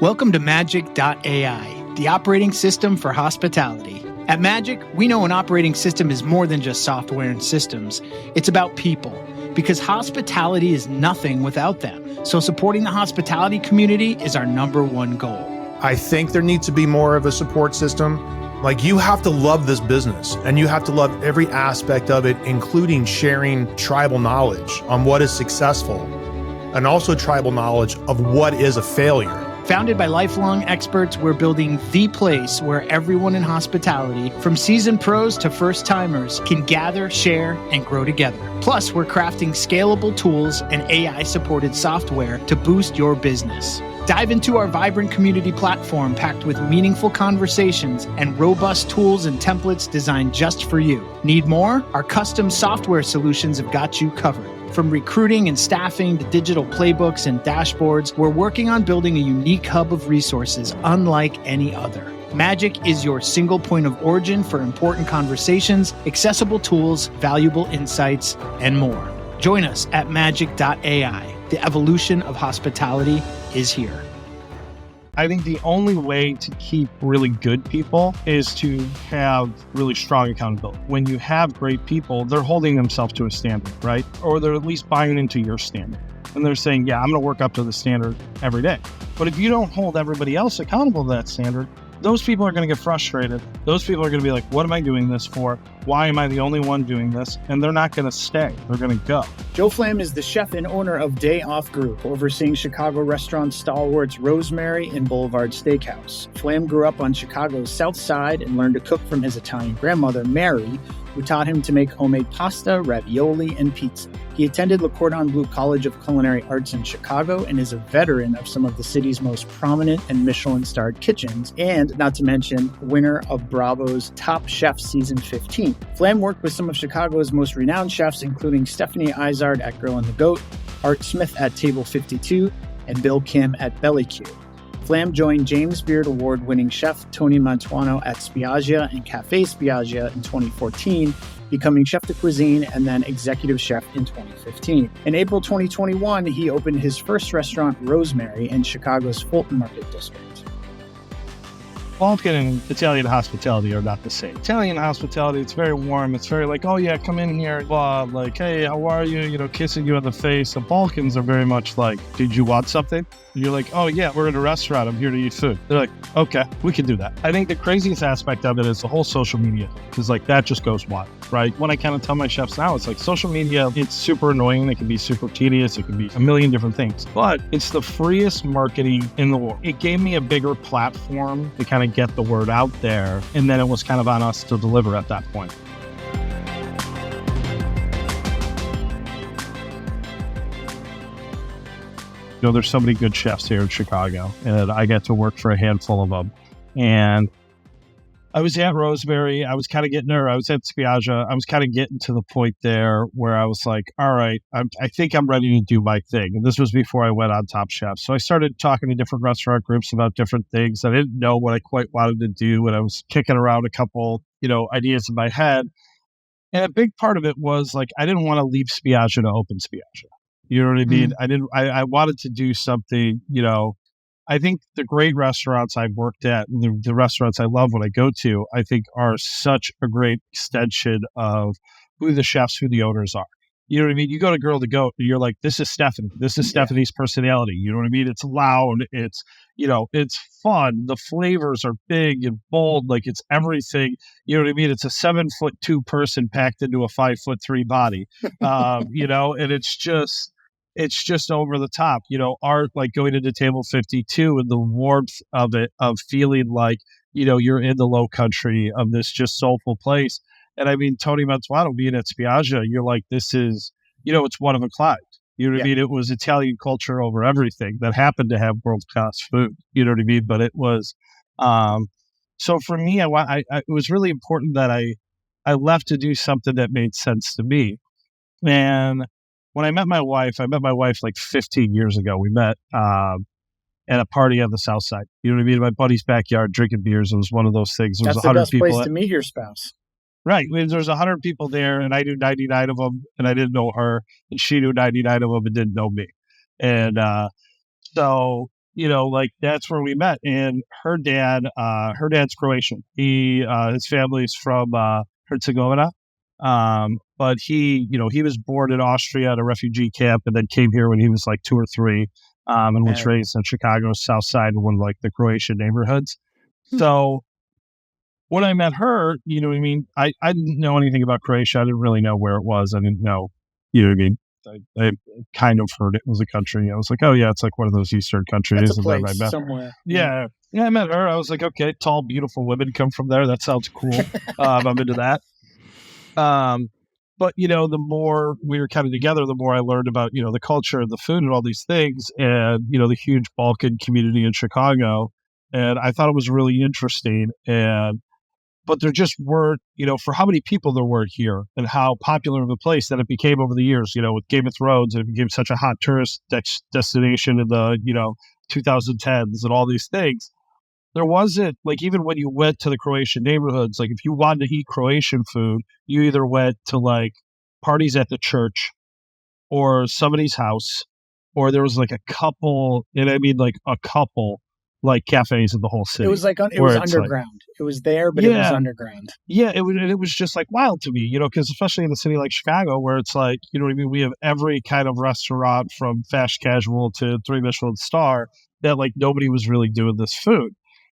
Welcome to Magic.ai, the operating system for hospitality. At Magic, we know an operating system is more than just software and systems. It's about people, because hospitality is nothing without them. So supporting the hospitality community is our number one goal. I think there needs to be more of a support system. Like, you have to love this business and you have to love every aspect of it, including sharing tribal knowledge on what is successful and also tribal knowledge of what is a failure. Founded by lifelong experts, we're building the place where everyone in hospitality, from seasoned pros to first-timers, can gather, share, and grow together. Plus, we're crafting scalable tools and AI-supported software to boost your business. Dive into our vibrant community platform packed with meaningful conversations and robust tools and templates designed just for you. Need more? Our custom software solutions have got you covered. From recruiting and staffing to digital playbooks and dashboards, we're working on building a unique hub of resources unlike any other. Magic is your single point of origin for important conversations, accessible tools, valuable insights, and more. Join us at Magic.ai. The evolution of hospitality is here. I think the only way to keep really good people is to have really strong accountability. When you have great people, they're holding themselves to a standard, right? Or they're at least buying into your standard. And they're saying, yeah, I'm going to work up to the standard every day. But if you don't hold everybody else accountable to that standard, those people are going to get frustrated. Those people are going to be like, what am I doing this for? Why am I the only one doing this? And they're not going to stay. They're going to go. Joe Flamm is the chef and owner of Day Off Group, overseeing Chicago restaurant stalwarts Rosemary and Boulevard Steakhouse. Flamm grew up on Chicago's South Side and learned to cook from his Italian grandmother, Mary, who taught him to make homemade pasta, ravioli, and pizza. He attended Le Cordon Bleu College of Culinary Arts in Chicago and is a veteran of some of the city's most prominent and Michelin-starred kitchens, and, not to mention, winner of Bravo's Top Chef Season 15. Flamm worked with some of Chicago's most renowned chefs, including Stephanie Izard at Grill and the Goat, Art Smith at Table 52, and Bill Kim at Belly Q. Flamm joined James Beard Award-winning chef Tony Mantuano at Spiaggia and Cafe Spiaggia in 2014, becoming chef de cuisine and then executive chef in 2015. In April 2021, he opened his first restaurant, Rosemary, in Chicago's Fulton Market District. Balkan and Italian hospitality are not the same. Italian hospitality, it's very warm. It's very like, oh yeah, come in here, blah, like, hey, how are you? You know, kissing you on the face. The Balkans are very much like, did you want something? And you're like, oh yeah, we're in a restaurant. I'm here to eat food. They're like, okay, we can do that. I think the craziest aspect of it is the whole social media, because like that just goes wild, right? When I kind of tell my chefs now, it's like social media, it's super annoying. It can be super tedious. It can be a million different things, but it's the freest marketing in the world. It gave me a bigger platform to kind of get the word out there, and then it was kind of on us to deliver at that point. You know, there's so many good chefs here in Chicago, and I get to work for a handful of them. And I was at Rosemary, I was kind of getting there, I was at Spiaggia, I was kind of getting to the point there where I was like, all right, I think I'm ready to do my thing. And this was before I went on Top Chef. So I started talking to different restaurant groups about different things. I didn't know what I quite wanted to do, and I was kicking around a couple, ideas in my head. And a big part of it was like, I didn't want to leave Spiaggia to open Spiaggia. You know what I mean? I wanted to do something, I think the great restaurants I've worked at, and the restaurants I love when I go to, I think are such a great extension of who the chefs, who the owners are. You know what I mean? You go to Girl to Goat, and you're like, this is Stephanie. This is Stephanie's personality. You know what I mean? It's loud. It's, it's fun. The flavors are big and bold. Like, it's everything. You know what I mean? It's a 7'2" person packed into a 5'3" body, and it's just over the top, art, like going into Table 52 and the warmth of it, of feeling like, you're in the low country of this just soulful place. And I mean, Tony Mantuano being at Spiaggia, you're like, this is, it's one of a kind. You know what I mean? It was Italian culture over everything that happened to have world-class food. You know what I mean? But it was, so for me, it was really important that I left to do something that made sense to me. And when I met my wife like 15 years ago. We met at a party on the South Side. You know what I mean? In my buddy's backyard, drinking beers. It was one of those things. There was That's the best place to meet your spouse. Right. I mean, there's 100 people there, and I knew 99 of them, and I didn't know her, and she knew 99 of them and didn't know me. And so like that's where we met. And her dad's Croatian. His family's from Herzegovina. But he was born in Austria at a refugee camp and then came here when he was like 2 or 3, and was raised in Chicago's South Side in one of like the Croatian neighborhoods. So when I met her, you know what I mean? I didn't know anything about Croatia. I didn't really know where it was. I didn't know, you know what I mean? I kind of heard it was a country. I was like, oh yeah, it's like one of those Eastern countries. That's a and place then somewhere. Yeah, I met her. I was like, okay, tall, beautiful women come from there. That sounds cool. I'm into that. But the more we were kind of together, the more I learned about, the culture and the food and all these things, and, the huge Balkan community in Chicago. And I thought it was really interesting. But there just weren't, for how many people there were here and how popular of a place that it became over the years, with Game of Thrones, and it became such a hot tourist destination in the, 2010s and all these things. There wasn't, like, even when you went to the Croatian neighborhoods, like if you wanted to eat Croatian food, you either went to like parties at the church or somebody's house, or there was like a couple, and I mean like a couple, like cafes in the whole city. It was like it was underground. It was there, but it was underground. Yeah, it was just like wild to me, because especially in a city like Chicago, where it's like, you know what I mean, we have every kind of restaurant from fast casual to 3 Michelin star, that like nobody was really doing this food.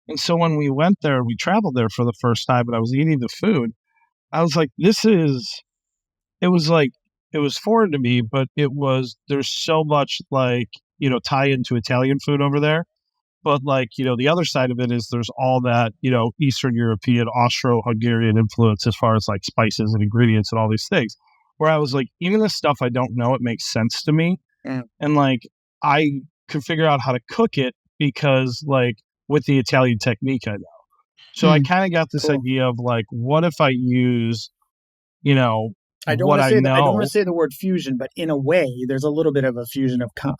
And so when we went there, we traveled there for the first time, and I was eating the food, I was like, it was foreign to me, but there's so much like, tie into Italian food over there. But like, the other side of it is there's all that, Eastern European, Austro-Hungarian influence as far as like spices and ingredients and all these things, where I was like, even the stuff I don't know, it makes sense to me. Yeah. And like, I could figure out how to cook it because like with the Italian technique I know. So I kind of got this idea of like, what if I use, I don't what I know. I don't want to say the word fusion, but in a way, there's a little bit of a fusion of kind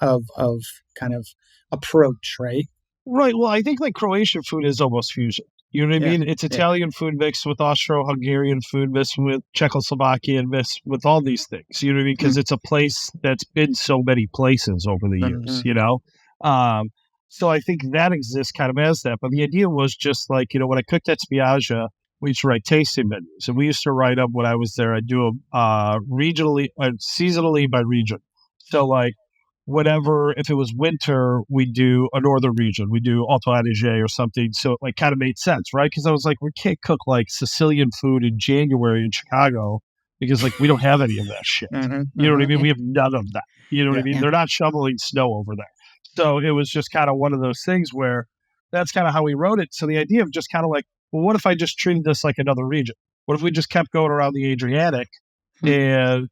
of approach, right? Right. Well, I think like Croatian food is almost fusion. You know what I mean? It's Italian food mixed with Austro-Hungarian food mixed with Czechoslovakian mixed with all these things. You know what I mean? Because it's a place that's been so many places over the years, So I think that exists kind of as that. But the idea was just like, when I cooked at Spiaggia, we used to write tasting menus. And we used to write up when I was there, I'd do them regionally, seasonally by region. So like, whatever, if it was winter, we do a northern region, we do Alto Adige or something. So it like kind of made sense, right? Because I was like, we can't cook like Sicilian food in January in Chicago because like we don't have any of that shit. You know what I mean? We have none of that. You know what I mean? They're not shoveling snow over there. So it was just kind of one of those things where that's kind of how we wrote it. So the idea of just kind of like, well, what if I just treated this like another region? What if we just kept going around the Adriatic and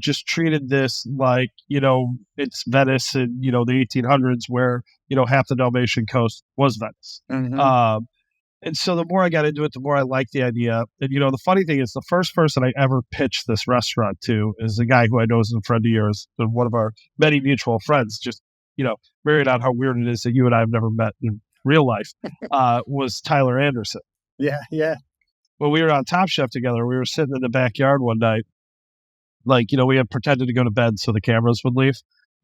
just treated this like, it's Venice in, the 1800s where, half the Dalmatian coast was Venice. And so the more I got into it, the more I liked the idea. And, the funny thing is the first person I ever pitched this restaurant to is a guy who I know is a friend of yours, and one of our many mutual friends, just, married out how weird it is that you and I have never met in real life, was Tyler Anderson. Yeah. When we were on Top Chef together, we were sitting in the backyard one night. Like, we had pretended to go to bed so the cameras would leave.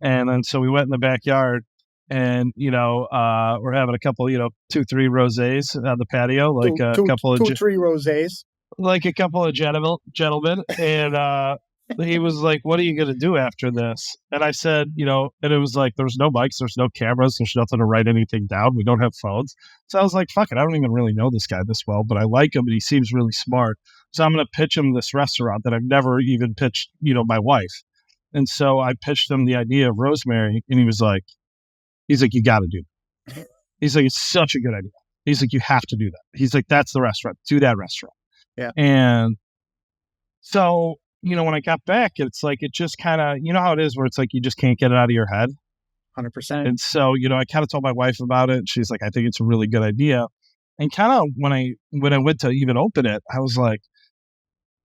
And then so we went in the backyard and, we're having a couple, 2-3 rosés on the patio, like a couple of 2-3 rosés, like a couple of gentlemen. And he was like, what are you going to do after this? And I said, and it was like, there's no mics, there's no cameras, there's nothing to write anything down. We don't have phones. So I was like, fuck it. I don't even really know this guy this well, but I like him and he seems really smart. So I'm going to pitch him this restaurant that I've never even pitched, my wife. And so I pitched him the idea of Rosemary, and he's like, you got to do that. He's like, it's such a good idea. He's like, you have to do that. He's like, that's the restaurant. Do that restaurant. Yeah. And so, when I got back, it's like, it just kind of, how it is where it's like, you just can't get it out of your head. 100%. And so, I kind of told my wife about it. She's like, I think it's a really good idea. And kind of when I went to even open it, I was like,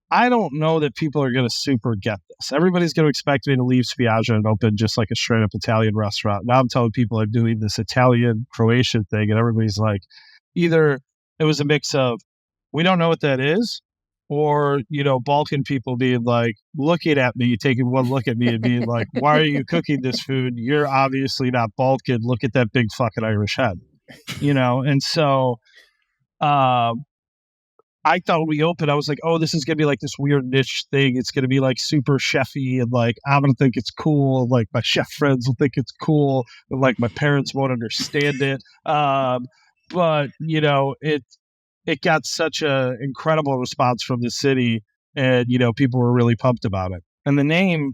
I don't know that people are going to super get this. Everybody's going to expect me to leave Spiaggia and open just like a straight up Italian restaurant. Now I'm telling people I'm doing this Italian Croatian thing, and everybody's like, either it was a mix of, we don't know what that is, or, Balkan people being like, looking at me, taking one look at me and being like, why are you cooking this food? You're obviously not Balkan. Look at that big fucking Irish head, And so, I thought when we opened, I was like, oh, this is going to be like this weird niche thing. It's going to be like super chefy and like, I'm going to think it's cool. Like my chef friends will think it's cool. But like my parents won't understand it. But it got such a incredible response from the city, and, people were really pumped about it. And the name,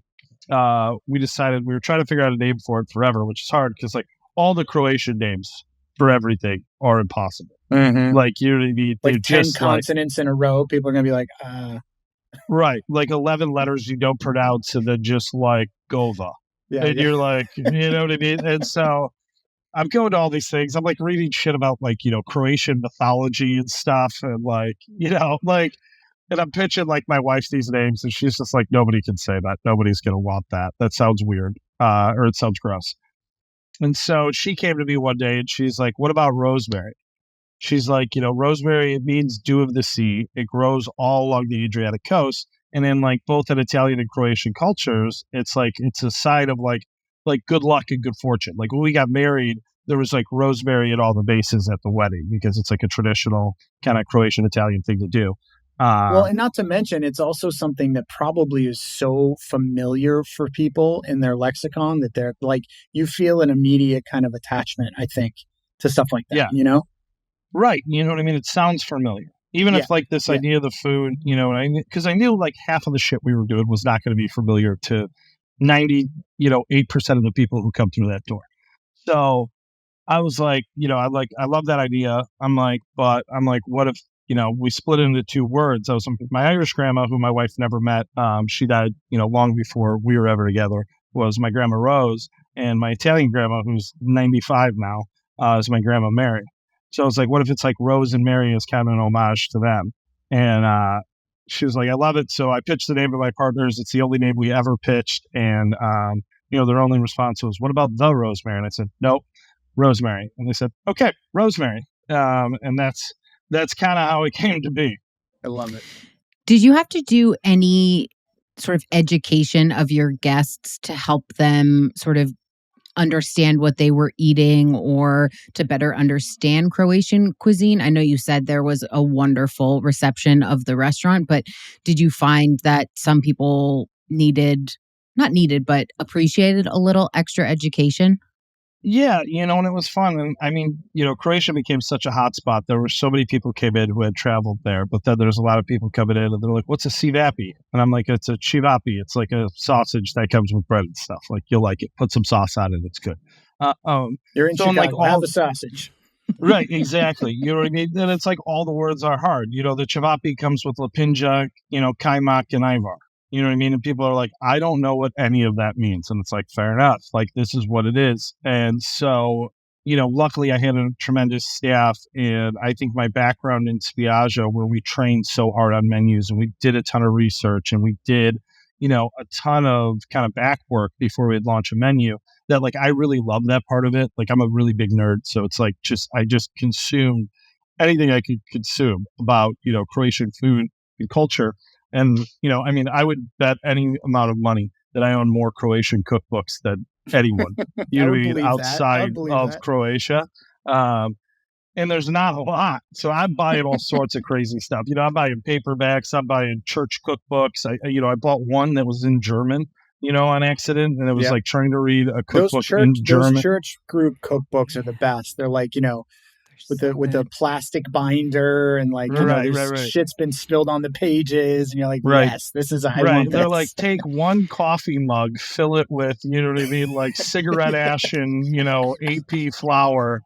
we decided we were trying to figure out a name for it forever, which is hard because like all the Croatian names for everything are impossible. Mm-hmm. Like you like 10 just consonants in a row. People are gonna be like, right, like 11 letters you don't pronounce, and then just like Gova, and you're like, you know what I mean? And so I'm going to all these things. I'm like reading shit about like Croatian mythology and stuff, and like and I'm pitching like my wife these names, and she's just like, nobody can say that. Nobody's gonna want that. That sounds weird, or it sounds gross. And so she came to me one day, and she's like, what about Rosemary? She's like, rosemary, it means dew of the sea. It grows all along the Adriatic coast. And in like both in Italian and Croatian cultures, it's like, it's a sign of like good luck and good fortune. Like when we got married, there was like rosemary at all the bases at the wedding because it's like a traditional kind of Croatian Italian thing to do. Well, and not to mention, it's also something that probably is so familiar for people in their lexicon that they're like, you feel an immediate kind of attachment, I think, to stuff like that, Right. You know what I mean? It sounds familiar. Even if like this idea of the food, because I knew like half of the shit we were doing was not going to be familiar to 98% of the people who come through that door. So I was like, I love that idea. I'm like, what if, we split it into two words. I was my Irish grandma, who my wife never met. She died, long before we were ever together, was my grandma Rose, and my Italian grandma, who's 95 now, is my grandma Mary. So I was like, what if it's like Rose and Mary is kind of an homage to them? And she was like, I love it. So I pitched the name to my partners. It's the only name we ever pitched. And, their only response was, what about the Rosemary? And I said, nope, Rosemary. And they said, okay, Rosemary. And that's kind of how it came to be. I love it. Did you have to do any sort of education of your guests to help them sort of understand what they were eating or to better understand Croatian cuisine? I know you said there was a wonderful reception of the restaurant, but did you find that some people but appreciated a little extra education? Yeah, and it was fun. And I mean, Croatia became such a hot spot. There were so many people who came in who had traveled there, but then there's a lot of people coming in and they're like, what's a civapi? And I'm like, it's a civapi. It's like a sausage that comes with bread and stuff. Like, you'll like it. Put some sauce on it. It's good. You're in Chicago, have the sausage. Right, exactly. You know what I mean? And it's like all the words are hard. The civapi comes with lapinja, kaimak, and ivar. You know what I mean? And people are like, I don't know what any of that means. And it's like, fair enough. Like, this is what it is. And so, luckily I had a tremendous staff. And I think my background in Spiaggia, where we trained so hard on menus and we did a ton of research and we did, a ton of kind of back work before we'd launch a menu, that like, I really love that part of it. Like, I'm a really big nerd. So it's like, I just consumed anything I could consume about, Croatian food and culture. And, I would bet any amount of money that I own more Croatian cookbooks than anyone, outside of Croatia. And there's not a lot. So I'm buying all sorts of crazy stuff. I'm buying paperbacks. I'm buying church cookbooks. I bought one that was in German, on accident. And it was like trying to read a cookbook in German. Those church group cookbooks are the best. They're like, with the plastic binder and like shit's been spilled on the pages and you're like, yes, this is I want this. They're like, take one coffee mug, fill it with, you know what I mean, like cigarette ash and AP flour,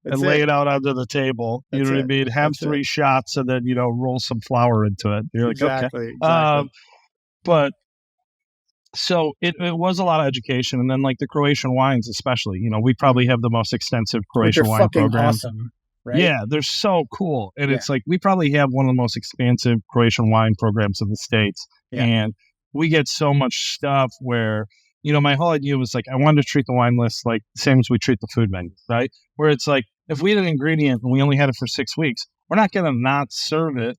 and lay it out onto the table. You know what I mean? Have three shots and then roll some flour into it. You're like, okay. But so it was a lot of education. And then like the Croatian wines, especially, we probably have the most extensive Croatian wine program. Awesome, right? Yeah, they're so cool. And it's like, we probably have one of the most expansive Croatian wine programs in the States. Yeah. And we get so much stuff where, my whole idea was like, I wanted to treat the wine list like the same as we treat the food menu, right? Where it's like, if we had an ingredient and we only had it for 6 weeks, we're not going to not serve it.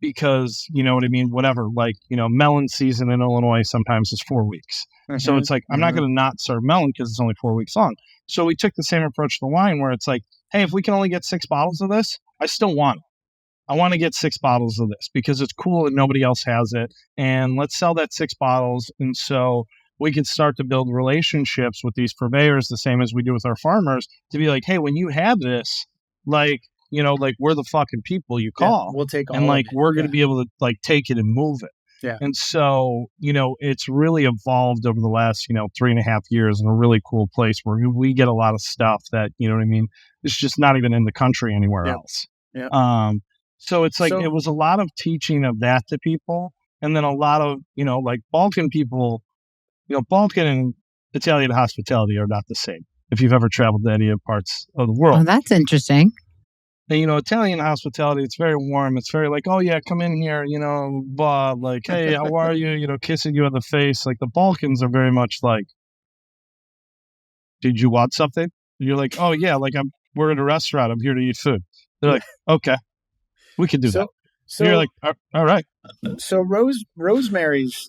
because, you know what I mean? Whatever, like, melon season in Illinois sometimes is 4 weeks. So it's like, I'm not going to not serve melon because it's only 4 weeks long. So we took the same approach to wine where it's like, hey, if we can only get 6 bottles of this, I still want it. I want to get 6 bottles of this because it's cool and nobody else has it. And let's sell that 6 bottles. And so we can start to build relationships with these purveyors, the same as we do with our farmers, to be like, hey, when you have this, like, like we're the fucking people you call. We'll take all and like, of it. we're going to be able to like take it and move it. Yeah. And so, it's really evolved over the last, 3.5 years in a really cool place where we get a lot of stuff that, you know what I mean? It's just not even in the country anywhere else. Yeah. So it's like, it was a lot of teaching of that to people. And then a lot of, like Balkan people, Balkan and Italian hospitality are not the same. If you've ever traveled to any parts of the world. Oh, that's interesting. And, Italian hospitality, it's very warm. It's very like, oh, yeah, come in here, blah, like, hey, how are you? Kissing you on the face. Like the Balkans are very much like, did you want something? And you're like, oh, yeah, like we're in a restaurant. I'm here to eat food. They're like, okay, we can do that. So you're like, all right. So Rosemary's,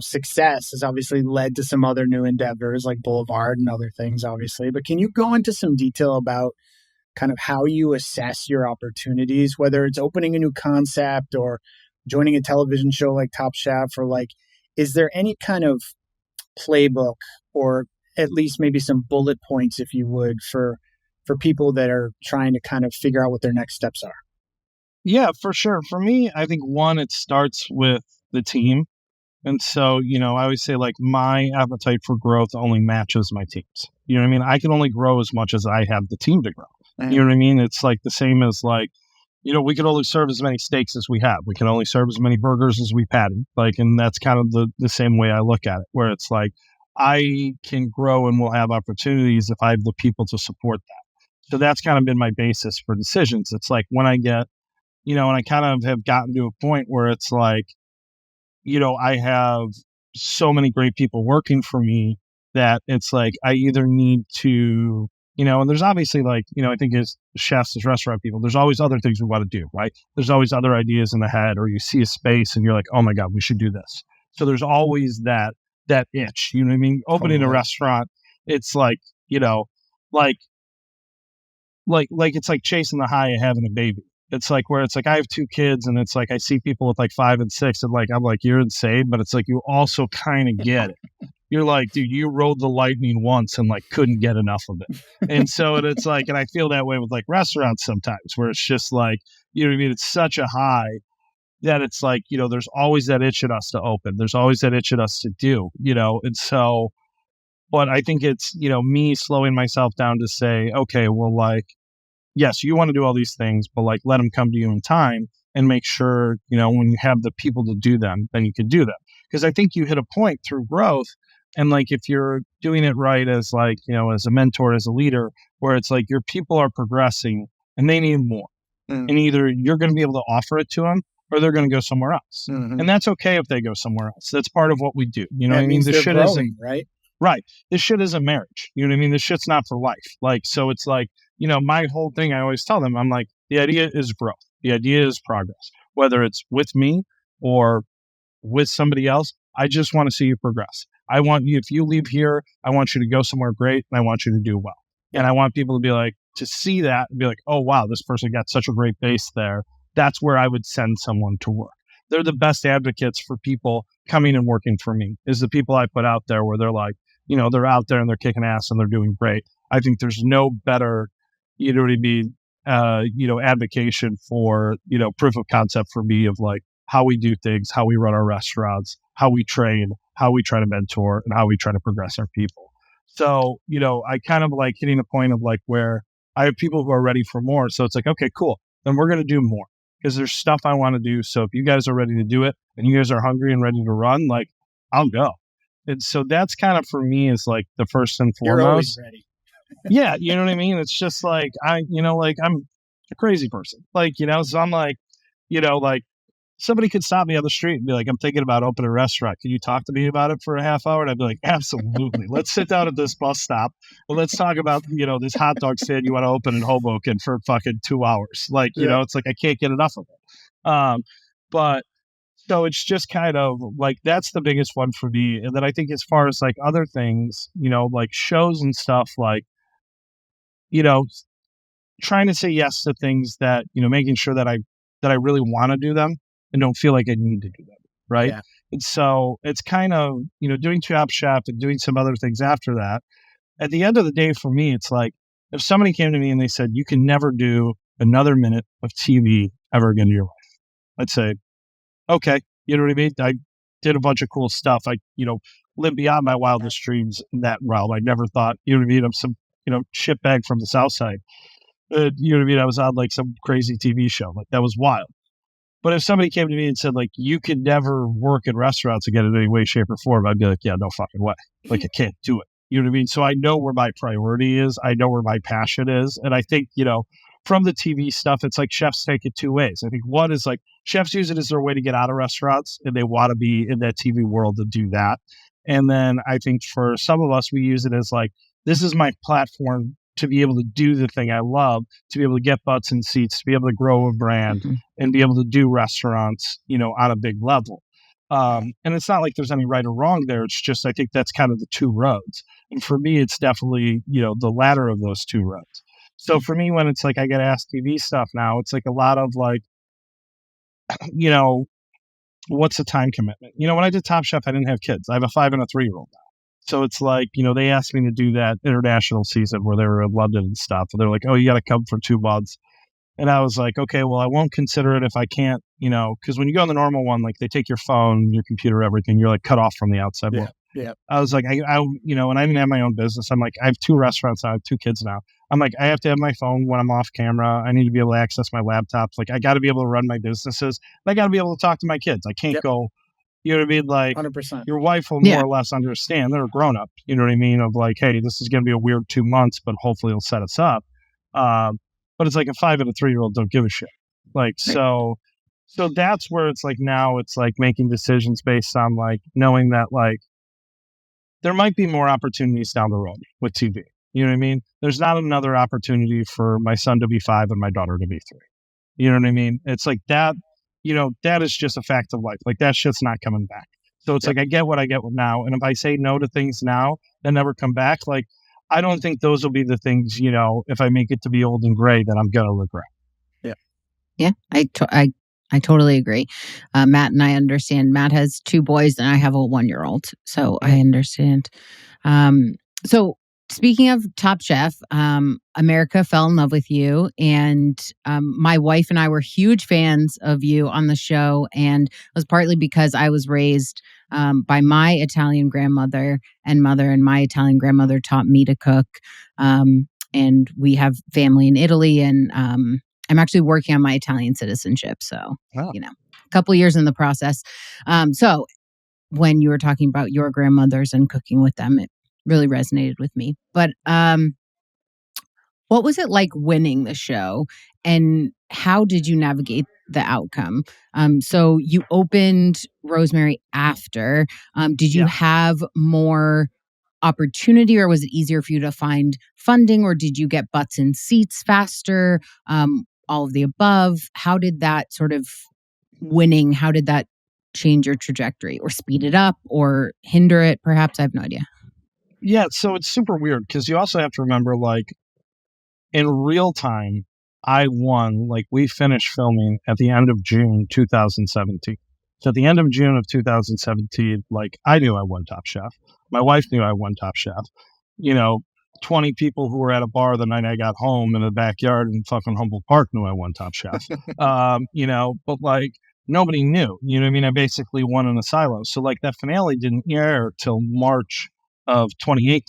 success has obviously led to some other new endeavors like Boulevard and other things, obviously. But can you go into some detail about kind of how you assess your opportunities, whether it's opening a new concept or joining a television show like Top Chef, or like, is there any kind of playbook or at least maybe some bullet points, if you would, for people that are trying to kind of figure out what their next steps are? Yeah, for sure. For me, I think one, it starts with the team. And so, I always say like my appetite for growth only matches my team's. You know what I mean? I can only grow as much as I have the team to grow. You know what I mean? It's like the same as like, we could only serve as many steaks as we have. We can only serve as many burgers as we patty. Like, and that's kind of the same way I look at it, where it's like, I can grow and will have opportunities if I have the people to support that. So that's kind of been my basis for decisions. It's like when I get, and I kind of have gotten to a point where it's like, I have so many great people working for me that it's like, I either need to, and there's obviously like, I think as chefs, as restaurant people, there's always other things we want to do, right? There's always other ideas in the head, or you see a space and you're like, oh my God, we should do this. So there's always that itch, you know what I mean? Opening a restaurant, it's like, like it's like chasing the high of having a baby. It's like where it's like, I have 2 kids and it's like, I see people with like 5 and 6 and like, I'm like, you're insane. But it's like, you also kind of get it. You're like, dude, you rode the lightning once and like couldn't get enough of it. And so it's like, and I feel that way with like restaurants sometimes where it's just like, you know what I mean? It's such a high that it's like, there's always that itch in us to open. There's always that itch in us to do, and so, but I think it's, me slowing myself down to say, okay, well, like, yes, you want to do all these things, but like, let them come to you in time and make sure, when you have the people to do them, then you can do them. Because I think you hit a point through growth. And like, if you're doing it right as like, as a mentor, as a leader, where it's like your people are progressing and they need more. And either you're going to be able to offer it to them or they're going to go somewhere else. And that's okay if they go somewhere else. That's part of what we do. You know what I mean? This shit isn't, right? Right. This shit isn't marriage. You know what I mean? This shit's not for life. Like, so it's like, my whole thing, I always tell them, I'm like, the idea is growth. The idea is progress, whether it's with me or with somebody else. I just want to see you progress. I want you, if you leave here, I want you to go somewhere great and I want you to do well. And I want people to be like, to see that and be like, oh, wow, this person got such a great base there. That's where I would send someone to work. They're the best advocates for people coming and working for me, is the people I put out there where they're like, they're out there and they're kicking ass and they're doing great. I think there's no better, you know what I mean, advocation for, proof of concept for me of like how we do things, how we run our restaurants, how we train, how we try to mentor, and how we try to progress our people. So, I kind of like hitting a point of like where I have people who are ready for more. So it's like, okay, cool. Then we're going to do more because there's stuff I want to do. So if you guys are ready to do it and you guys are hungry and ready to run, like I'll go. And so that's kind of for me is like the first and foremost. You're always ready. Yeah. You know what I mean? It's just like, like I'm a crazy person. Like, so I'm like, like somebody could stop me on the street and be like, I'm thinking about opening a restaurant. Can you talk to me about it for a half hour? And I'd be like, absolutely. Let's sit down at this bus stop. Well, let's talk about, this hot dog stand you want to open in Hoboken for fucking 2 hours. Like, it's like, I can't get enough of it. But so it's just kind of like, that's the biggest one for me. And then I think as far as like other things, like shows and stuff, like, you know, trying to say yes to things that, making sure that I really want to do them and don't feel like I need to do them. Right. Yeah. And so it's kind of, doing Top Chef and doing some other things after that. At the end of the day, for me, it's like, if somebody came to me and they said, you can never do another minute of TV ever again in your life, I'd say, okay. You know what I mean? I did a bunch of cool stuff. I, lived beyond my wildest dreams in that realm. I never thought, you know what I mean? I'm some, shitbag from the South Side. You know what I mean? I was on like some crazy TV show. Like, that was wild. But if somebody came to me and said, like, you could never work in restaurants again in any way, shape, or form, I'd be like, yeah, no fucking way. Like, I can't do it. You know what I mean? So I know where my priority is. I know where my passion is. And I think, from the TV stuff, it's like chefs take it two ways. I think one is like chefs use it as their way to get out of restaurants and they want to be in that TV world to do that. And then I think for some of us, we use it as like, this is my platform to be able to do the thing I love, to be able to get butts in seats, to be able to grow a brand and be able to do restaurants, on a big level. And it's not like there's any right or wrong there. It's just, I think that's kind of the two roads. And for me, it's definitely, the latter of those two roads. So for me, when it's like I get asked TV stuff now, it's like a lot of like, what's the time commitment? When I did Top Chef, I didn't have kids. I have a 5 and a 3-year-old now. So it's like, they asked me to do that international season where they were in London and stuff. And they're like, oh, you got to come for 2 months. And I was like, okay, well, I won't consider it if I can't, because when you go on the normal one, like they take your phone, your computer, everything, you're like cut off from the outside world. Yeah. I was like, I and I didn't have my own business. I'm like, I have 2 restaurants now, I have 2 kids now. I'm like, I have to have my phone when I'm off camera. I need to be able to access my laptop. Like, I got to be able to run my businesses. And I got to be able to talk to my kids. I can't go, you know what I mean? Like, 100%. Your wife will more or less understand. They're a grown up. You know what I mean? Of like, hey, this is going to be a weird 2 months, but hopefully it'll set us up. But it's like a 5 and a 3-year-old don't give a shit. Like, so that's where it's like, now it's like making decisions based on like knowing that like there might be more opportunities down the road with TV. You know what I mean? There's not another opportunity for my son to be 5 and my daughter to be 3. You know what I mean? It's like that, that is just a fact of life. Like, that shit's not coming back. So it's like, I get what I get now. And if I say no to things now that never come back, like, I don't think those will be the things, if I make it to be old and gray, that I'm going to regret. Yeah, I totally agree. Matt and I understand. Matt has 2 boys and I have a 1-year-old. So I understand. So speaking of Top Chef, America fell in love with you. And my wife and I were huge fans of you on the show. And it was partly because I was raised by my Italian grandmother and mother. And my Italian grandmother taught me to cook. And we have family in Italy. And I'm actually working on my Italian citizenship. So, a couple years in the process. So when you were talking about your grandmothers and cooking with them, it really resonated with me. But what was it like winning the show, and how did you navigate the outcome? So you opened Rosemary after. Did you have more opportunity, or was it easier for you to find funding, or did you get butts in seats faster? All of the above. How did that sort of winning, how did that change your trajectory, or speed it up or hinder it? Perhaps, I have no idea. Yeah. So it's super weird because you also have to remember, like, in real time, I won, like, we finished filming at the end of June 2017. So at the end of June of 2017, like, I knew I won Top Chef. My wife knew I won Top Chef. 20 people who were at a bar the night I got home in the backyard in fucking Humboldt Park knew I won Top Chef. But like, nobody knew. You know what I mean? I basically won in a silo. So like, that finale didn't air till March of 2018.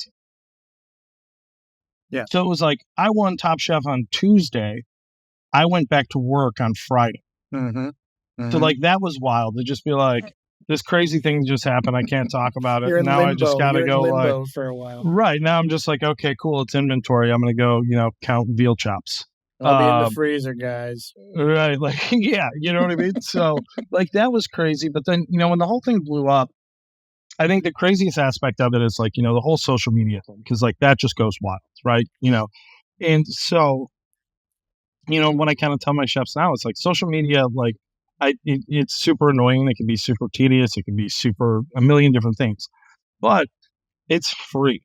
Yeah. So it was like, I won Top Chef on Tuesday. I went back to work on Friday. So like, that was wild to just be like, this crazy thing just happened. I can't talk about it. You're in now limbo. I just gotta go limbo like for a while. Right. Now I'm just like, okay, cool. It's inventory. I'm going to go, count veal chops. I'll be in the freezer, guys. Right. Like, yeah, you know what I mean? So like, that was crazy. But then, when the whole thing blew up, I think the craziest aspect of it is like, the whole social media thing. Cause like, that just goes wild. Right. And so, what I kind of tell my chefs now is like, social media, like, it's super annoying. It can be super tedious. It can be a million different things, but it's free.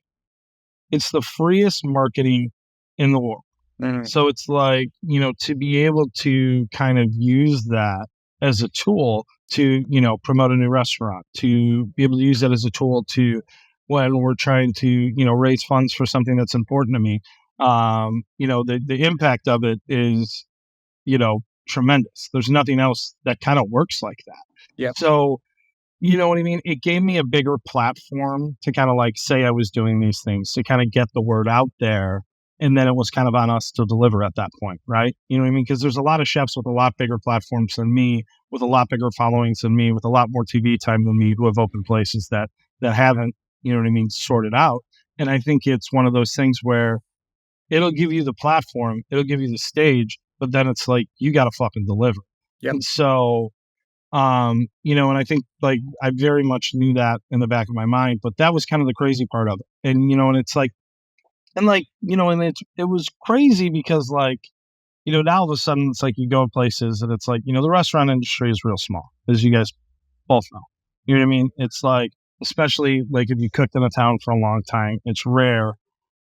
It's the freest marketing in the world. So it's like, to be able to kind of use that as a tool to, promote a new restaurant, to be able to use that as a tool to, when we're trying to, raise funds for something that's important to me, the impact of it is, tremendous. There's nothing else that kind of works like that. Yep. So, you know what I mean? It gave me a bigger platform to kind of like say I was doing these things, to kind of get the word out there. And then it was kind of on us to deliver at that point, right? You know what I mean? Because there's a lot of chefs with a lot bigger platforms than me, with a lot bigger followings than me, with a lot more TV time than me, who have opened places that haven't, sorted out. And I think it's one of those things where it'll give you the platform, it'll give you the stage, but then it's like, you got to fucking deliver. Yep. And so, and I think like I very much knew that in the back of my mind, but that was kind of the crazy part of it. And, and it's like, and it was crazy because like, now all of a sudden it's like you go places and it's like, the restaurant industry is real small, as you guys both know. You know what I mean? It's like, especially like if you cooked in a town for a long time, it's rare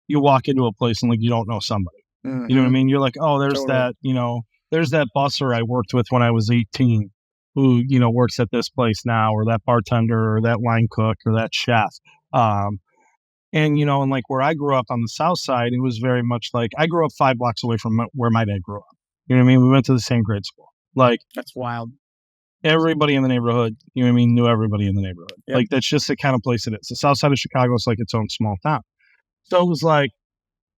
you walk into a place and like you don't know somebody. You know what I mean? You're like, oh, there's Totally. there's that busser I worked with when I was 18 who, works at this place now, or that bartender or that line cook or that chef. And, and like where I grew up on the South Side, it was very much like I grew up 5 blocks away from where my dad grew up. You know what I mean? We went to the same grade school. Like, That's wild. everybody in the neighborhood, you know what I mean, knew everybody in the neighborhood. Yep. Like, that's just the kind of place it is. The South Side of Chicago is like its own small town. So it was like,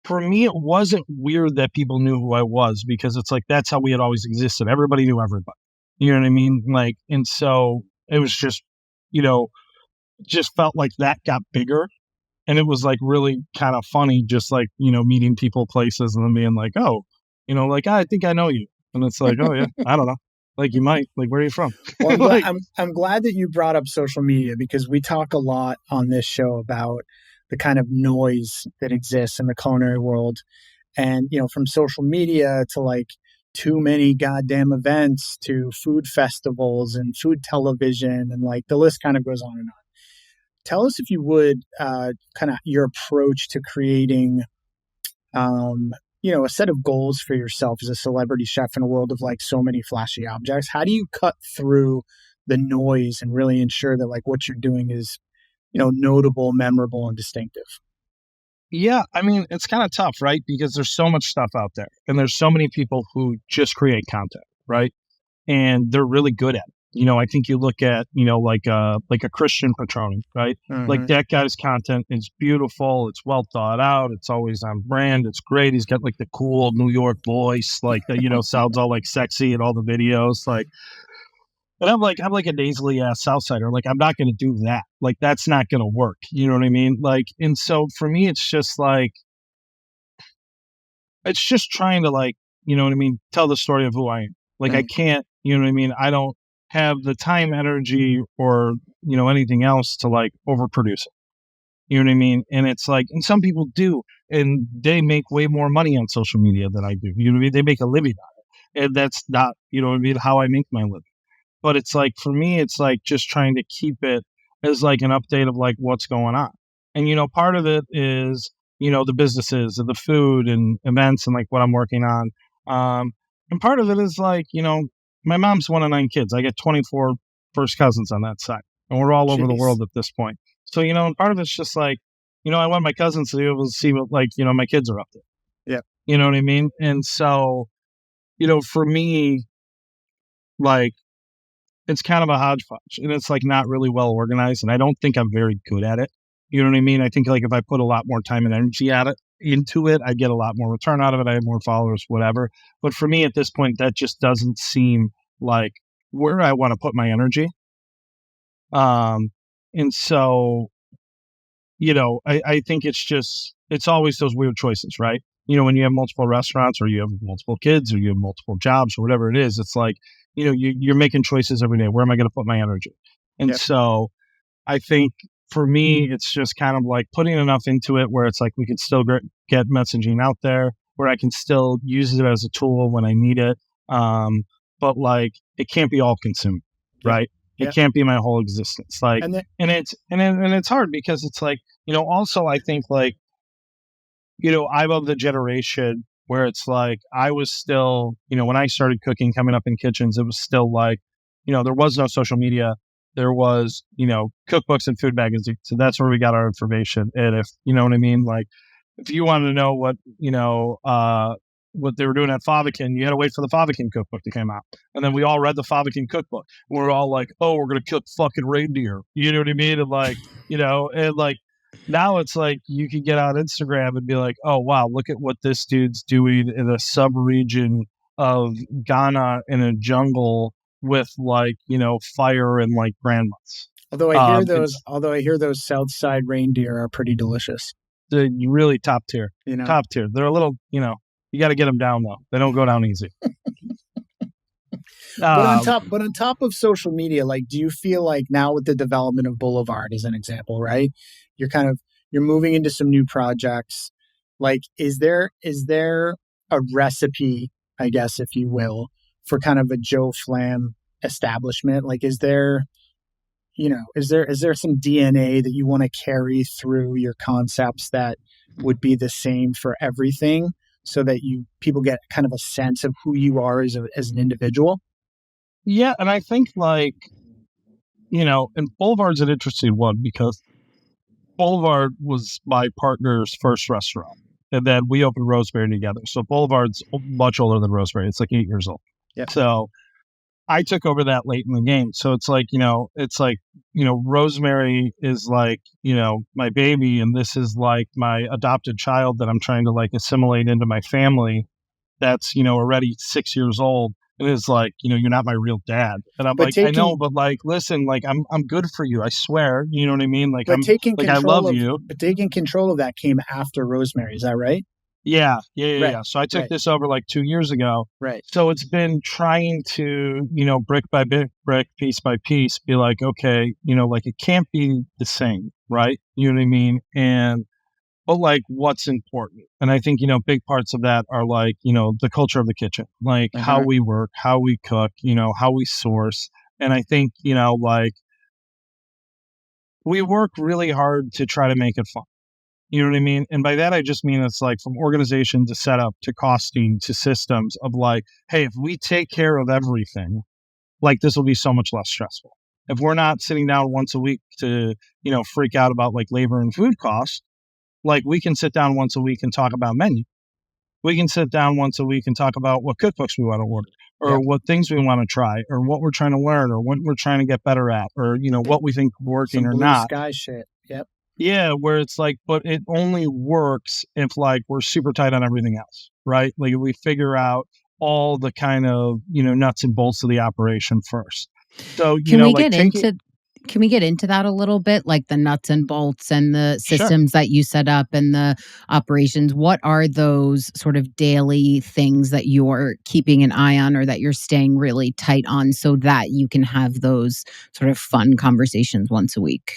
for me, it wasn't weird that people knew who I was, because it's like, that's how we had always existed. Everybody knew everybody. You know what I mean? Like, and so it was just, just felt like that got bigger. And it was like really kind of funny, just like, meeting people places and then being like, oh, like, I think I know you. And it's like, oh yeah, I don't know. Like, you might, like, where are you from? Well, Like, I'm glad that you brought up social media, because we talk a lot on this show about the kind of noise that exists in the culinary world. And, from social media to like too many goddamn events to food festivals and food television, and like the list kind of goes on and on. Tell us, if you would, kind of your approach to creating, a set of goals for yourself as a celebrity chef in a world of like so many flashy objects. How do you cut through the noise and really ensure that like what you're doing is, notable, memorable, and distinctive? yeah, I mean, it's kind of tough, right? Because there's so much stuff out there and there's so many people who just create content, right? And they're really good at it. I think you look at, like a Christian Petroni, right? Like that guy's content is beautiful. It's well thought out. It's always on brand. It's great. He's got like the cool New York voice, like that, sounds all like sexy in all the videos. Like, but I'm like a nasally ass Southsider. Like, I'm not going to do that. Like, that's not going to work. You know what I mean? Like, and so for me, it's just like, it's just trying to like, tell the story of who I am. Like, I can't, I don't have the time, energy, or, anything else to like overproduce it. You know what I mean? And it's like, and some people do, and they make way more money on social media than I do. You know what I mean? They make a living on it. And that's not, how I make my living. But it's like, for me, it's like just trying to keep it as like an update of like what's going on. And, part of it is, the businesses and the food and events and like what I'm working on. And part of it is like, my mom's one of 9 kids. I get 24 first cousins on that side, and we're all over the world at this point. So, and part of it's just like, I want my cousins to be able to see what, like, my kids are up to. Yeah. You know what I mean? And so, for me, like, it's kind of a hodgepodge, and it's like not really well organized, and I don't think I'm very good at it. You know what I mean? I think like if I put a lot more time and energy into it, I get a lot more return out of it. I have more followers, whatever. But for me at this point, that just doesn't seem like where I want to put my energy. And so, I think it's always those weird choices, right? When you have multiple restaurants, or you have multiple kids, or you have multiple jobs, or whatever it is, it's like, you're making choices every day. Where am I going to put my energy? And so I think for me, it's just kind of like putting enough into it where it's like we can still get messaging out there, where I can still use it as a tool when I need it. But like it can't be all consumed, right? Yeah. It can't be my whole existence. Like, And and it's hard because it's like, also I think like, I'm of the generation where it's like, I was still, when I started cooking, coming up in kitchens, it was still like, there was no social media. There was, cookbooks and food magazines. So that's where we got our information. And if, you know what I mean? Like, if you wanted to know what they were doing at Favakin, you had to wait for the Favakin cookbook to come out. And then we all read the Favakin cookbook. And we're all like, oh, we're going to cook fucking reindeer. You know what I mean? And like, and like, now it's like you can get on Instagram and be like, oh, wow, look at what this dude's doing in a sub-region of Ghana in a jungle with like, fire and like grandmas. Although I hear those South Side reindeer are pretty delicious. They're really top tier. Top tier. They're a little, you got to get them down though. They don't go down easy. But on top of social media, like, do you feel like now with the development of Boulevard as an example, right? You're moving into some new projects. Like, is there a recipe, I guess, if you will, for kind of a Joe Flamm establishment? Like, is there some DNA that you want to carry through your concepts that would be the same for everything, so that people get kind of a sense of who you are as an individual? Yeah, and I think like, and Boulevard's an interesting one because Boulevard was my partner's first restaurant. And then we opened Rosemary together. So Boulevard's much older than Rosemary. It's like 8 years old. Yep. So I took over that late in the game. So it's like, Rosemary is like, my baby. And this is like my adopted child that I'm trying to like assimilate into my family. That's, already 6 years old. And it's like, you're not my real dad. And I'm like, I know, but like, listen, like, I'm good for you. I swear. You know what I mean? Like, I love you. But taking control of that came after Rosemary. Is that right? Yeah. Right. So I took this over like 2 years ago. Right. So it's been trying to, brick by brick, piece by piece, be like, okay, like it can't be the same, right? You know what I mean? But like what's important. And I think, big parts of that are like, the culture of the kitchen, like how we work, how we cook, how we source. And I think, like we work really hard to try to make it fun. You know what I mean? And by that, I just mean it's like from organization to setup to costing to systems of like, hey, if we take care of everything, like this will be so much less stressful. If we're not sitting down once a week to, freak out about like labor and food costs, like we can sit down once a week and talk about menu. We can sit down once a week and talk about what cookbooks we want to order or what things we want to try or what we're trying to learn or what we're trying to get better at or, what we think working or not. Sky shit. Yep. Yeah, where it's like, but it only works if like we're super tight on everything else, right? Like if we figure out all the kind of, nuts and bolts of the operation first. So, can we get into that a little bit, like the nuts and bolts and the systems that you set up and the operations? What are those sort of daily things that you're keeping an eye on or that you're staying really tight on so that you can have those sort of fun conversations once a week?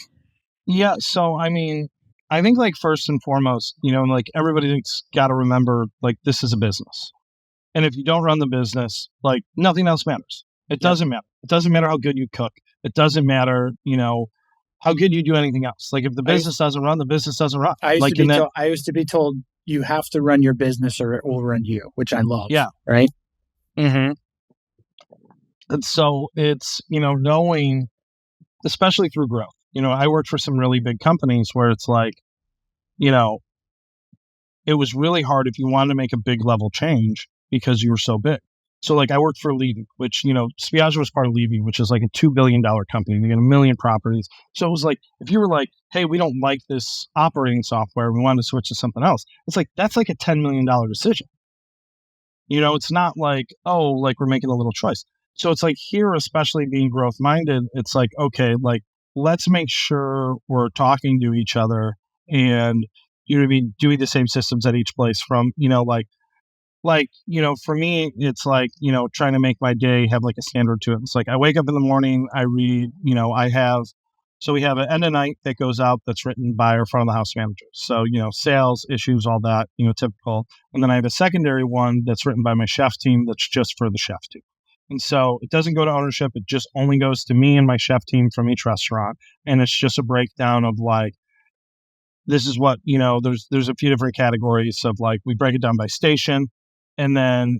Yeah. So, I mean, I think like first and foremost, like everybody's got to remember like this is a business. And if you don't run the business, like nothing else matters. It doesn't matter. It doesn't matter how good you cook. It doesn't matter, how good you do anything else. Like if the business doesn't run, the business doesn't run. I used to be told you have to run your business or it will run you, which I love. Yeah. Right. Mm-hmm. And so it's, knowing, especially through growth, I worked for some really big companies where it's like, it was really hard if you wanted to make a big level change because you were so big. So like I worked for Levy, which, Spiaggia was part of Levy, which is like a $2 billion company. They got 1 million properties. So it was like, if you were like, hey, we don't like this operating software, we want to switch to something else. It's like, that's like a $10 million decision. It's not like, oh, like we're making a little choice. So it's like here, especially being growth minded, it's like, okay, like let's make sure we're talking to each other and, doing the same systems at each place from, for me, it's like, trying to make my day have like a standard to it. It's like I wake up in the morning, I read, we have an end of night that goes out that's written by our front of the house managers. So, sales issues, all that, typical. And then I have a secondary one that's written by my chef team that's just for the chef team. And so it doesn't go to ownership. It just only goes to me and my chef team from each restaurant. And it's just a breakdown of like, this is what, there's a few different categories of like, we break it down by station and then,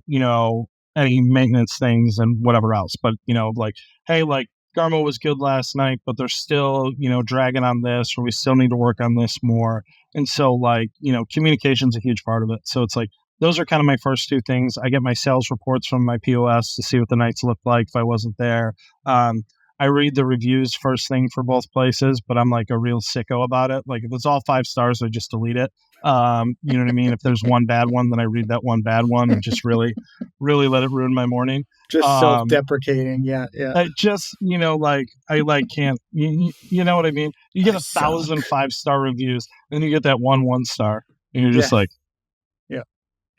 any maintenance things and whatever else. But, like, hey, like Garmo was good last night, but they're still, dragging on this, or we still need to work on this more. And so like, communication's a huge part of it. So it's like, those are kind of my first two things. I get my sales reports from my POS to see what the nights look like if I wasn't there. I read the reviews first thing for both places, but I'm like a real sicko about it. Like if it's all 5 stars, I just delete it. You know what I mean? If there's one bad one, then I read that one bad one and just really, really let it ruin my morning. Just self-deprecating. Yeah. I just, like, I like can't, you know what I mean? You get 1,000 5-star reviews, then you get that 1 star and you're just like,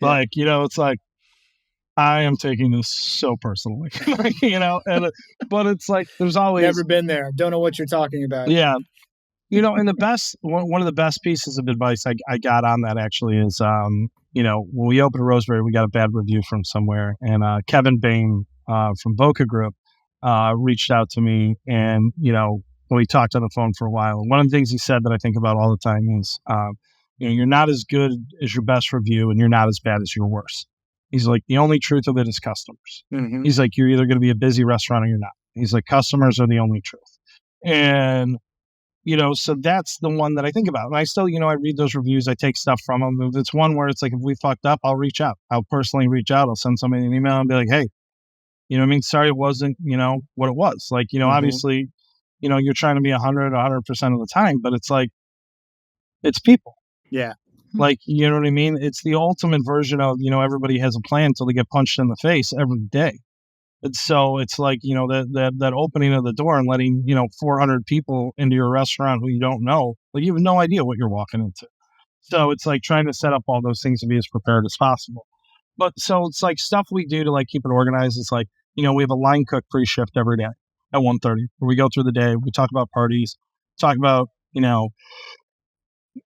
like, it's like, I am taking this so personally, but it's like, there's always never been there. Don't know what you're talking about. Yeah. And the best, one of the best pieces of advice I got on that actually is, when we opened Rosemary, we got a bad review from somewhere, and Kevin Bain from Boca Group reached out to me, and, we talked on the phone for a while. And one of the things he said that I think about all the time is, you're not as good as your best review and you're not as bad as your worst. He's like, the only truth of it is customers. Mm-hmm. He's like, you're either going to be a busy restaurant or you're not. He's like, customers are the only truth. And, so that's the one that I think about. And I still, I read those reviews. I take stuff from them. If it's one where it's like, if we fucked up, I'll reach out. I'll personally reach out. I'll send somebody an email and be like, hey, sorry it wasn't, what it was. Like, obviously, you're trying to be 100% of the time, but it's like, it's people. Yeah. Like, you know what I mean? It's the ultimate version of, everybody has a plan until they get punched in the face every day. And so it's like, that opening of the door and letting, 400 people into your restaurant who you don't know, like you have no idea what you're walking into. So it's like trying to set up all those things to be as prepared as possible. But so it's like stuff we do to like keep it organized. It's like, we have a line cook pre-shift every day at 1:30 where we go through the day. We talk about parties, talk about,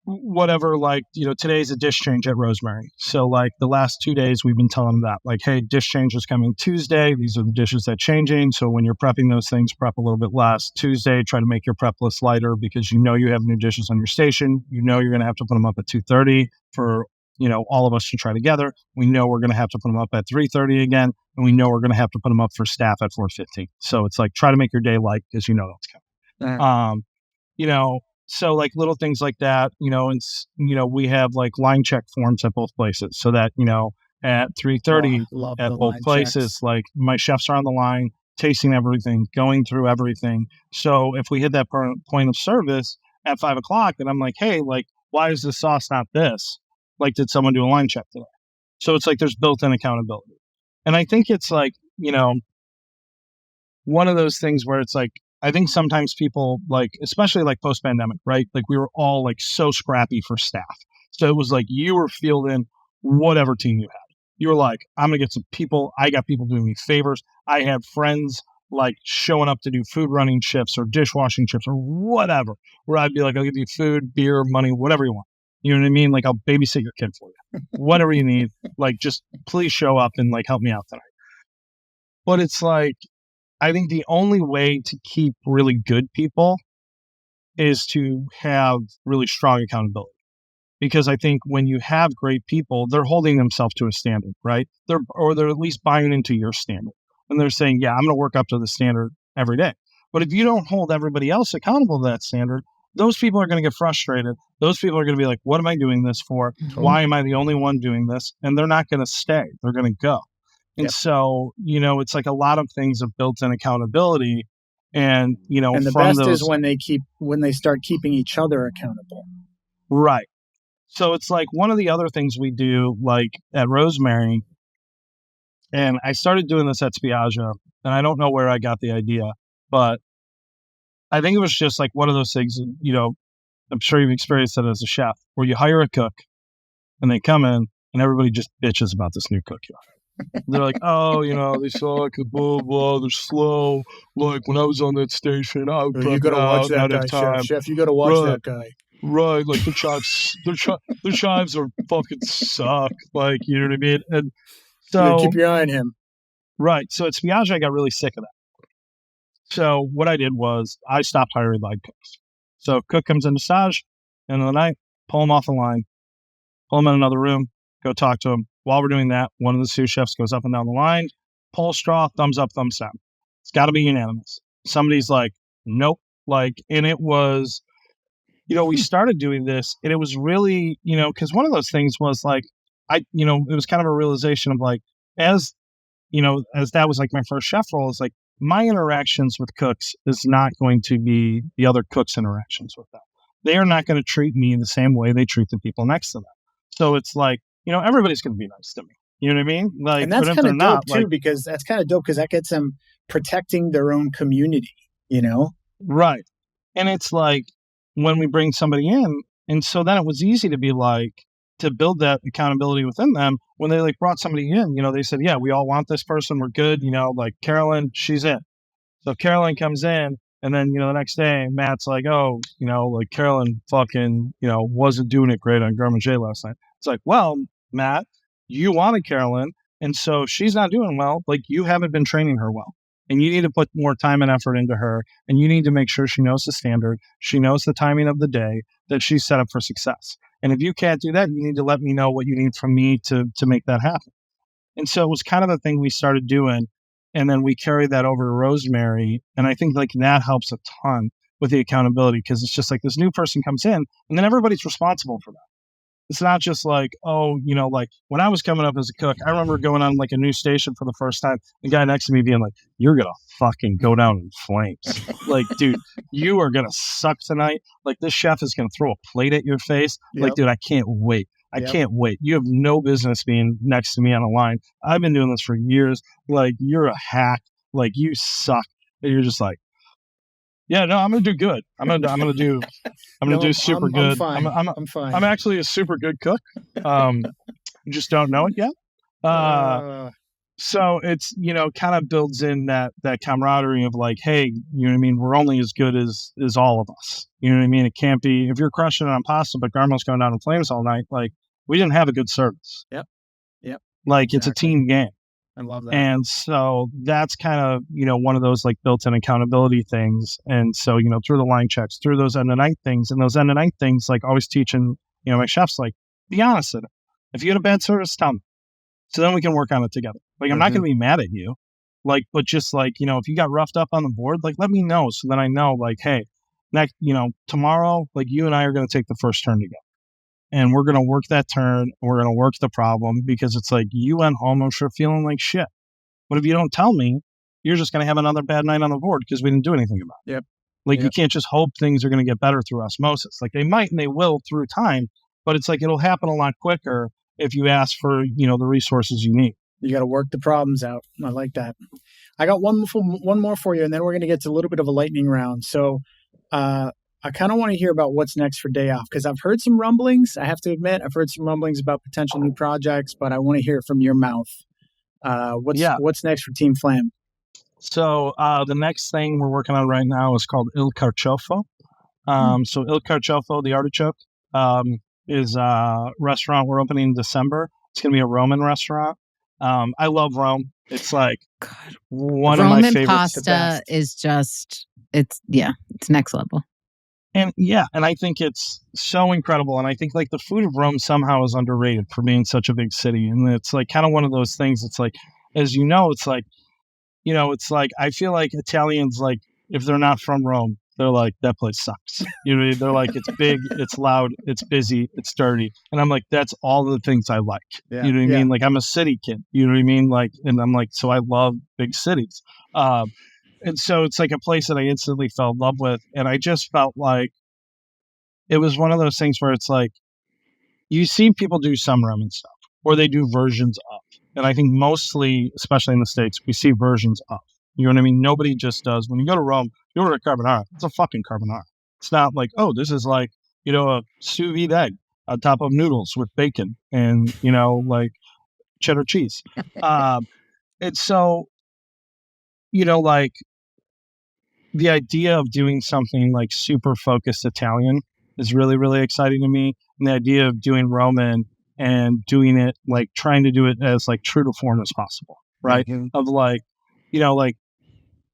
whatever, like, today's a dish change at Rosemary. So like the last 2 days we've been telling them that, like, hey, dish change is coming Tuesday. These are the dishes that changing. So when you're prepping those things, prep a little bit less. Tuesday, try to make your prep list lighter because you have new dishes on your station. You're going to have to put them up at 2:30 for, all of us to try together. We know we're going to have to put them up at 3:30 again. And we know we're going to have to put them up for staff at 4:15. So it's like, try to make your day light because that's coming. Uh-huh. So like little things like that, and we have like line check forms at both places so that, at 3:30 at both places, checks. Like my chefs are on the line, tasting everything, going through everything. So if we hit that point of service at 5:00 and I'm like, hey, like, why is the sauce not this? Like, did someone do a line check today? So it's like, there's built-in accountability. And I think it's like, one of those things where it's like, I think sometimes people like, especially like post-pandemic, right? Like we were all like so scrappy for staff. So it was like you were fielding whatever team you had. You were like, I'm going to get some people. I got people doing me favors. I had friends like showing up to do food running shifts or dishwashing shifts or whatever, where I'd be like, I'll give you food, beer, money, whatever you want. You know what I mean? Like I'll babysit your kid for you, whatever you need. Like just please show up and like help me out tonight. But it's like, I think the only way to keep really good people is to have really strong accountability. Because I think when you have great people, they're holding themselves to a standard, right? They're at least buying into your standard. And they're saying, yeah, I'm going to work up to the standard every day. But if you don't hold everybody else accountable to that standard, those people are going to get frustrated. Those people are going to be like, what am I doing this for? Mm-hmm. Why am I the only one doing this? And they're not going to stay. They're going to go. And so, it's like a lot of things have built-in accountability, and and the best is when they start keeping each other accountable. Right. So it's like one of the other things we do, like at Rosemary, and I started doing this at Spiaggia, and I don't know where I got the idea, but I think it was just like one of those things. I'm sure you've experienced it as a chef, where you hire a cook, and they come in, and everybody just bitches about this new cook you hire. They're like, oh, they suck, blah, blah, they're slow. Like, when I was on that station, I would you got to watch that guy, Chef. You got to watch that guy. Right, like, their chives are fucking suck. Like, you know what I mean? And so... keep your eye on him. Right. So at Spiaggia, I got really sick of that. So what I did was I stopped hiring line cooks. So cook comes into stage, end of the night, pull him off the line, pull him in another room, go talk to him. While we're doing that, one of the sous chefs goes up and down the line, pull straw, thumbs up, thumbs down. It's got to be unanimous. Somebody's like, nope. And it was, we started doing this, and it was really, because one of those things was like, it was kind of a realization of like, as that was like my first chef role, is like my interactions with cooks is not going to be the other cooks' interactions with them. They are not going to treat me the same way they treat the people next to them. So it's like, everybody's going to be nice to me. You know what I mean? Like, and that's but if kind they're of not, dope too, because that's kind of dope because that gets them protecting their own community, Right. And it's like when we bring somebody in, and so then it was easy to be like, to build that accountability within them. When they like brought somebody in, they said, yeah, we all want this person. We're good. Like Carolyn, she's in. So Carolyn comes in, and then, the next day Matt's like, oh, like Carolyn fucking, wasn't doing it great on Grand Manger last night. It's like, well, Matt, you wanted Carolyn. And so she's not doing well. Like, you haven't been training her well, and you need to put more time and effort into her. And you need to make sure she knows the standard. She knows the timing of the day, that she's set up for success. And if you can't do that, you need to let me know what you need from me to make that happen. And so it was kind of the thing we started doing. And then we carried that over to Rosemary. And I think like that helps a ton with the accountability, because it's just like this new person comes in and then everybody's responsible for that. It's not just like, oh, like when I was coming up as a cook, I remember going on like a new station for the first time. The guy next to me being like, you're going to fucking go down in flames. Like, dude, you are going to suck tonight. Like, this chef is going to throw a plate at your face. Yep. Like, dude, I can't wait. I can't wait. You have no business being next to me on a line. I've been doing this for years. Like, you're a hack. Like, you suck. And you're just like, yeah, no, I'm gonna do good. I'm gonna do super good. I'm fine. I'm actually a super good cook. You just don't know it yet. So it's, kind of builds in that camaraderie of like, hey, you know what I mean? We're only as good as all of us. You know what I mean? It can't be, if you're crushing it on pasta, but Garmo's going down in flames all night, like, we didn't have a good service. Yep. Like, exactly. It's a team game. I love that. And so that's kind of, one of those like built-in accountability things. And so, through the line checks, through those end of night things, and those end of night things, like always teaching, my chefs, like, be honest with it. If you had a bad service, tell me. So then we can work on it together. Like, I'm not going to be mad at you. Like, but just like, if you got roughed up on the board, like, let me know. So then I know, like, hey, next, tomorrow, like, you and I are going to take the first turn together. And we're going to work that turn. We're going to work the problem, because it's like, you went home, I'm sure, feeling like shit. But if you don't tell me, you're just going to have another bad night on the board because we didn't do anything about it. Yep. Like, you can't just hope things are going to get better through osmosis. Like, they might and they will through time, but it's like, it'll happen a lot quicker if you ask for, the resources you need. You got to work the problems out. I like that. I got one more for you, and then we're going to get to a little bit of a lightning round. So, I kind of want to hear about what's next for Day Off, because I've heard some rumblings. I have to admit, I've heard some rumblings about potential new projects, but I want to hear it from your mouth. What's next for Team Flamm? So the next thing we're working on right now is called Il Carciofo. So Il Carciofo, the artichoke, is a restaurant we're opening in December. It's going to be a Roman restaurant. I love Rome. It's like one of my favorites. Roman pasta is just, it's next level. And I think it's so incredible. And I think like the food of Rome somehow is underrated for being such a big city. And it's like kind of one of those things. It's like, as it's like, it's like, I feel like Italians, like, if they're not from Rome, they're like, that place sucks. They're like, it's big, it's loud, it's busy, it's dirty. And I'm like, that's all the things I like. Yeah, you know what I mean? Like, I'm a city kid. You know what I mean? Like, and I'm like, so I love big cities. And so it's like a place that I instantly fell in love with. And I just felt like it was one of those things where it's like, you see people do some ramen stuff, or they do versions of. And I think mostly, especially in the States, we see versions of. You know what I mean? Nobody just does. When you go to Rome, you order a carbonara. It's a fucking carbonara. It's not like, oh, this is like, a sous vide egg on top of noodles with bacon and, like cheddar cheese. And so, like, the idea of doing something like super focused Italian is really, really exciting to me. And the idea of doing Roman and doing it, like trying to do it as like true to form as possible, right? Mhm. Of like, like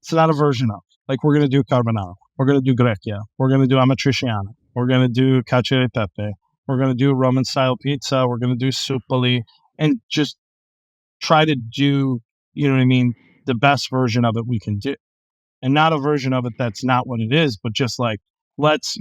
it's not a version of. Like we're gonna do carbonara, we're gonna do Grecia, we're gonna do amatriciana, we're gonna do cacio e pepe, we're gonna do Roman style pizza, we're gonna do supoli, and just try to do, the best version of it we can do. And not a version of it that's not what it is, but just like let's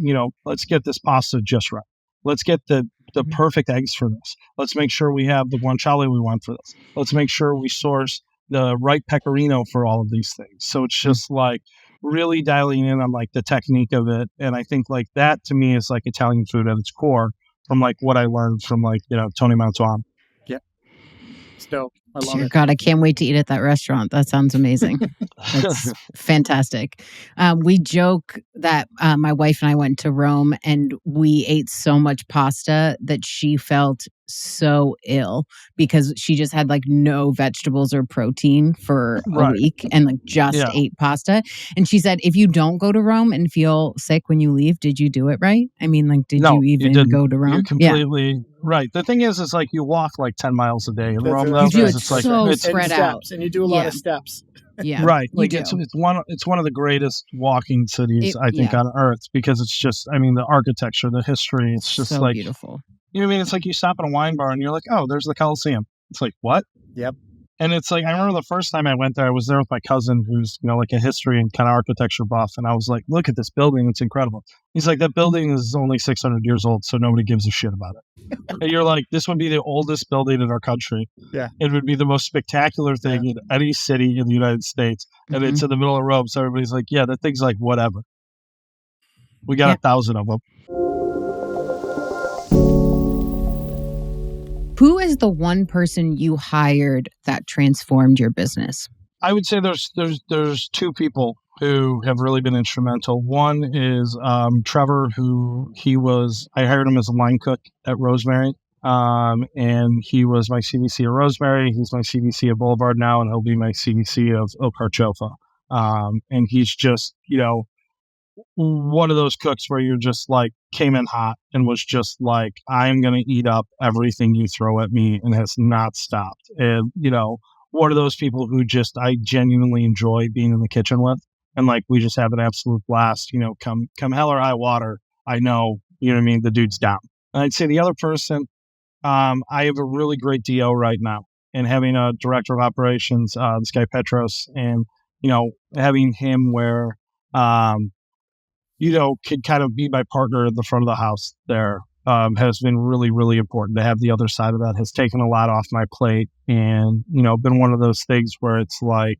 get this pasta just right. Let's get the perfect eggs for this. Let's make sure we have the guanciale we want for this. Let's make sure we source the right pecorino for all of these things. So it's just like really dialing in on like the technique of it. And I think like that to me is like Italian food at its core, from like what I learned from like, Tony Mantuano. So I love Dear it. God, I can't wait to eat at that restaurant. That sounds amazing. That's fantastic. We joke that my wife and I went to Rome and we ate so much pasta that she felt so ill because she just had like no vegetables or protein for a Right. week and like just ate pasta. And she said, if you don't go to Rome and feel sick when you leave, did you do it right? I mean, like, did No, you even didn't. go to Rome? You're completely right. The thing is like you walk like 10 miles a day in Rome, though. You do it It's like so it's spread and out. steps, and you do a lot of steps. Yeah, right. you Like do. it's one of the greatest walking cities I think on earth, because it's just, I mean, the architecture, the history. It's just so like beautiful. You know what I mean? It's like you stop at a wine bar and you're like, oh, there's the Colosseum. It's like, what? Yep. And it's like, I remember the first time I went there, I was there with my cousin who's, like a history and kind of architecture buff. And I was like, look at this building. It's incredible. He's like, that building is only 600 years old, so nobody gives a shit about it. And you're like, this would be the oldest building in our country. Yeah. It would be the most spectacular thing in any city in the United States. And it's in the middle of Rome. So everybody's like, yeah, that thing's like whatever. We got 1,000 of them. Who is the one person you hired that transformed your business? I would say there's two people who have really been instrumental. One is Trevor, I hired him as a line cook at Rosemary. And he was my CVC of Rosemary. He's my CVC of Boulevard now, and he'll be my CVC of Carciofo. And he's just, one of those cooks where you're just like came in hot and was just like, I'm going to eat up everything you throw at me, and has not stopped. And, one of those people who just, I genuinely enjoy being in the kitchen with. And like, we just have an absolute blast, come hell or high water. I know, the dude's down. And I'd say the other person, I have a really great DO right now, and having a director of operations, this guy Petros, and, having him where, could kind of be my partner at the front of the house there, has been really, really important. To have the other side of that has taken a lot off my plate, and, been one of those things where it's like,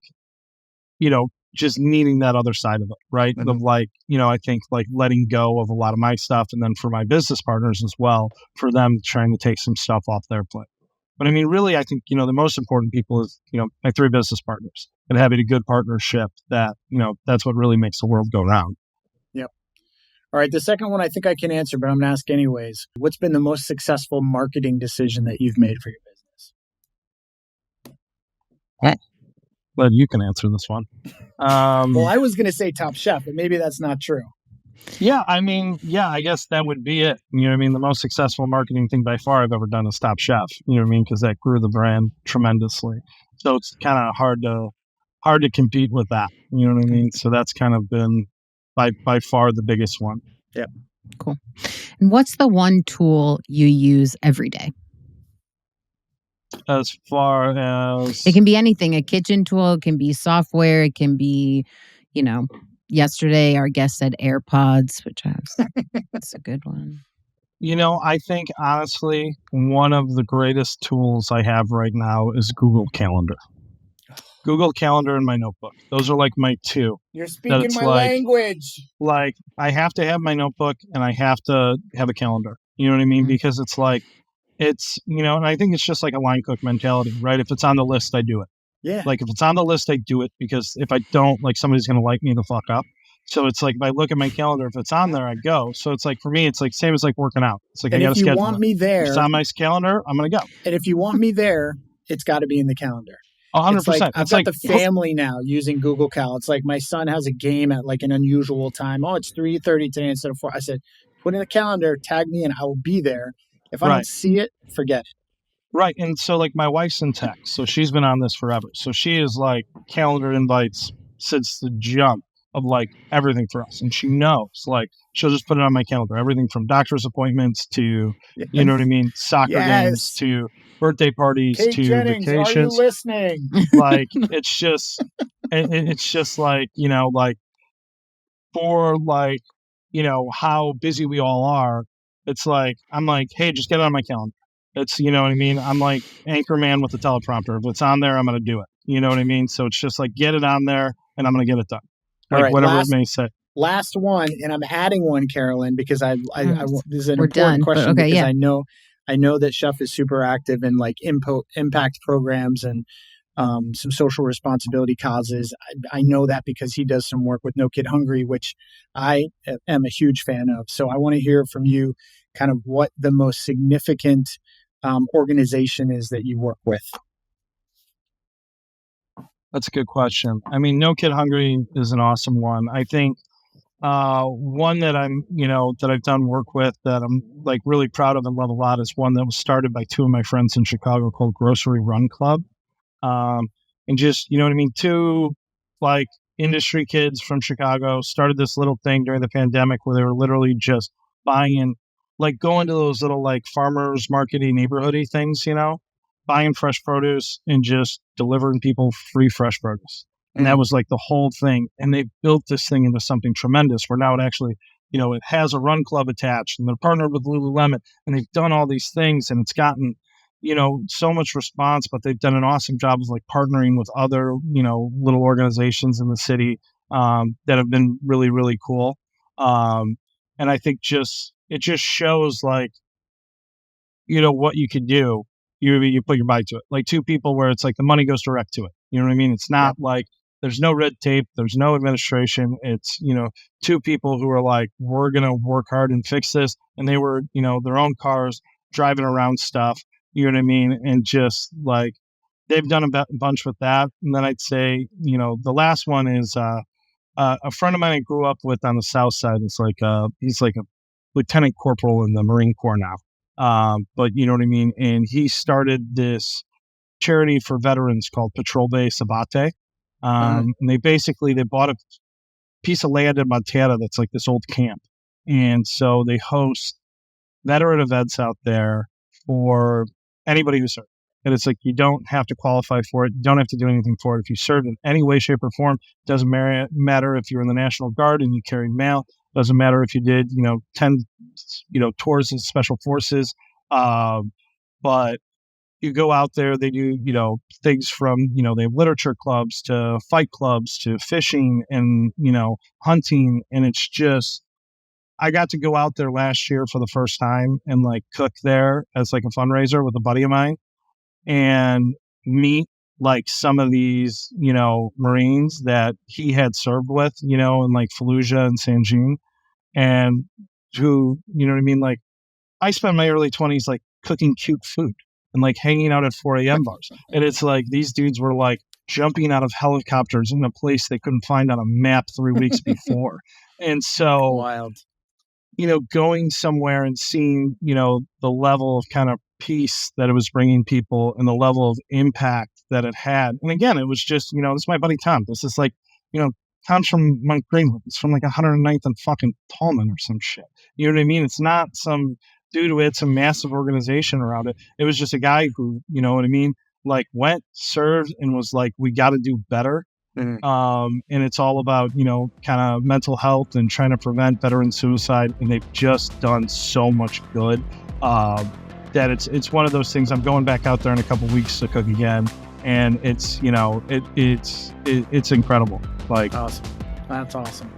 just needing that other side of it, right? Mm-hmm. Of like, I think like letting go of a lot of my stuff, and then for my business partners as well, for them trying to take some stuff off their plate. But I mean, really, I think, the most important people is, my 3 business partners, and having a good partnership that, that's what really makes the world go round. All right, the second one I think I can answer, but I'm going to ask anyways. What's been the most successful marketing decision that you've made for your business? But you can answer this one. Well, I was going to say Top Chef, but maybe that's not true. Yeah, I mean, I guess that would be it. You know what I mean? The most successful marketing thing by far I've ever done is Top Chef. You know what I mean? Because that grew the brand tremendously. So it's kind of hard to compete with that. You know what I mean? So that's kind of been by far the biggest one. Yep. Cool. And what's the one tool you use every day? As far as... It can be anything, a kitchen tool, it can be software, it can be, yesterday our guest said AirPods, which that's a good one. I think honestly, one of the greatest tools I have right now is Google Calendar. Google Calendar and my notebook. Those are like my 2. You're speaking my language. Like, I have to have my notebook and I have to have a calendar. You know what I mean? Because it's like, it's, and I think it's just like a line cook mentality, right? If it's on the list, I do it. Yeah. Like, if it's on the list, I do it, because if I don't, like, somebody's going to light me the fuck up. So it's like, if I look at my calendar, if it's on there, I go. So it's like, for me, it's like same as like working out. It's like, and I got to schedule schedule it. If you want me there, if it's on my calendar, I'm going to go. And if you want me there, it's got to be in the calendar. 100%. It's like, I've got the family now using Google Cal. It's like my son has a game at like an unusual time. Oh, it's 3:30 today instead of 4. I said, put in the calendar, tag me, and I will be there. If I don't see it, forget it. Right. And so like my wife's in tech, so she's been on this forever. So she is like calendar invites since the jump of like everything for us. And she knows, like, she'll just put it on my calendar, everything from doctor's appointments to, you know what I mean, soccer games to birthday parties Kate to Jennings, vacations. are you listening? Like, it's just like, you know, like for like, you know, how busy we all are. It's like, I'm like, hey, just get it on my calendar. It's, you know what I mean? I'm like anchor man with the teleprompter. If it's on there, I'm going to do it. You know what I mean? So it's just like, get it on there and I'm going to get it done. Like, all right, whatever it may say. Last one, and I'm adding one, Carolyn, because I this is an We're important done, question okay, because yeah. I know that Chef is super active in like impact programs and some social responsibility causes. I know that because he does some work with No Kid Hungry, which I am a huge fan of. So I want to hear from you kind of what the most significant organization is that you work with. That's a good question. I mean, No Kid Hungry is an awesome one. I think one that I'm, you know, that I've done work with that I'm like really proud of and love a lot is one that was started by two of my friends in Chicago called Grocery Run Club. And just, you know what I mean? Two like industry kids from Chicago started this little thing during the pandemic where they were literally just buying, like going to those little like farmers markety neighborhoody things, you know, buying fresh produce and just delivering people free fresh produce. And that was like the whole thing. And they built this thing into something tremendous where now it actually, you know, it has a run club attached and they're partnered with Lululemon and they've done all these things and it's gotten, you know, so much response, but they've done an awesome job of like partnering with other, you know, little organizations in the city that have been really, really cool. And I think it just shows like, you know, what you could do. You put your bite to it. Like two people where it's like the money goes direct to it. You know what I mean? It's not like there's no red tape. There's no administration. It's, you know, two people who are like, we're going to work hard and fix this. And they were, you know, their own cars driving around stuff. You know what I mean? And just like they've done a bunch with that. And then I'd say, you know, the last one is a friend of mine I grew up with on the South Side. It's like he's like a lieutenant corporal in the Marine Corps now. But you know what I mean? And he started this charity for veterans called Patrol Base Abate. And they bought a piece of land in Montana that's like this old camp. And so they host veteran events out there for anybody who served. And it's like, you don't have to qualify for it. You don't have to do anything for it. If you served in any way, shape, or form, doesn't matter if you're in the National Guard and you carried mail. Doesn't matter if you did, you know, 10, you know, tours in special forces. But you go out there, they do, you know, things from, you know, they have literature clubs to fight clubs to fishing and, you know, hunting. And it's just, I got to go out there last year for the first time and like cook there as like a fundraiser with a buddy of mine and meet like some of these, you know, Marines that he had served with, you know, in like Fallujah and Sanjin and who, you know what I mean? Like I spent my early 20s like cooking cute food and like hanging out at 4 a.m. bars. And it's like these dudes were like jumping out of helicopters in a place they couldn't find on a map 3 weeks before. And so, wild, you know, going somewhere and seeing, you know, the level of kind of peace that it was bringing people and the level of impact that it had. And again, it was just, you know, this is my buddy Tom. This is like, you know, Tom's from Mount Greenwood. It's from like 109th and fucking Tallman or some shit. You know what I mean? It's not some dude who had some massive organization around it. It was just a guy who, you know what I mean? Like went, served, and was like, we got to do better. And it's all about, you know, kind of mental health and trying to prevent veteran suicide. And they've just done so much good that it's one of those things. I'm going back out there in a couple of weeks to cook again. And it's, you know, it's incredible. Like, awesome. That's awesome.